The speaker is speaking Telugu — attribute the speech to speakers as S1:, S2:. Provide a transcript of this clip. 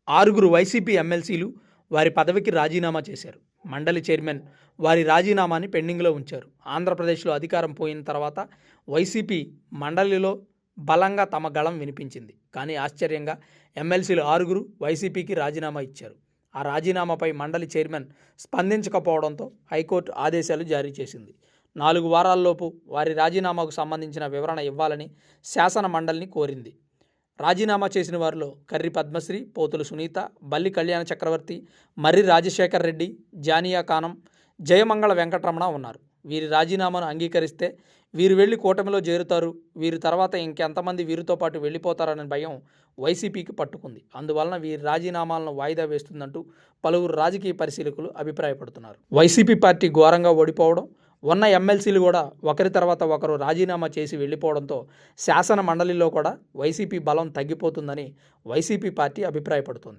S1: ఆరుగురు వైసీపీ ఎమ్మెల్సీలు వారి పదవికి రాజీనామా చేశారు. మండలి చైర్మన్ వారి రాజీనామాని పెండింగ్లో ఉంచారు. ఆంధ్రప్రదేశ్లో అధికారం పోయిన తర్వాత వైసీపీ మండలిలో బలంగా తమ గళం వినిపించింది. కానీ ఆశ్చర్యంగా ఎమ్మెల్సీలు ఆరుగురు వైసీపీకి రాజీనామా ఇచ్చారు. ఆ రాజీనామాపై మండలి చైర్మన్ స్పందించకపోవడంతో హైకోర్టు ఆదేశాలు జారీ చేసింది. 4 వారాల్లోపు వారి రాజీనామాకు సంబంధించిన వివరణ ఇవ్వాలని శాసన మండలిని కోరింది. రాజీనామా చేసిన వారిలో కర్రి పద్మశ్రీ, పోతుల సునీత, బల్లి కళ్యాణ చక్రవర్తి, మర్రి రాజశేఖర్ రెడ్డి, జానియా కానం, జయమంగళ వెంకటరమణ ఉన్నారు. వీరి రాజీనామాను అంగీకరిస్తే వీరు వెళ్ళి కూటమిలో చేరుతారు. వీరి తర్వాత ఇంకెంతమంది వీరితో పాటు వెళ్ళిపోతారనే భయం వైసీపీకి పట్టుకుంది. అందువలన వీరి రాజీనామాలను వాయిదా వేస్తుందంటూ పలువురు రాజకీయ పరిశీలకులు అభిప్రాయపడుతున్నారు. వైసీపీ పార్టీ ఘోరంగా ఓడిపోవడం, ఉన్న ఎమ్మెల్సీలు కూడా ఒకరి తర్వాత ఒకరు రాజీనామా చేసి వెళ్ళిపోవడంతో శాసన మండలిలో కూడా వైసీపీ బలం తగ్గిపోతుందని వైసీపీ పార్టీ అభిప్రాయపడుతోంది.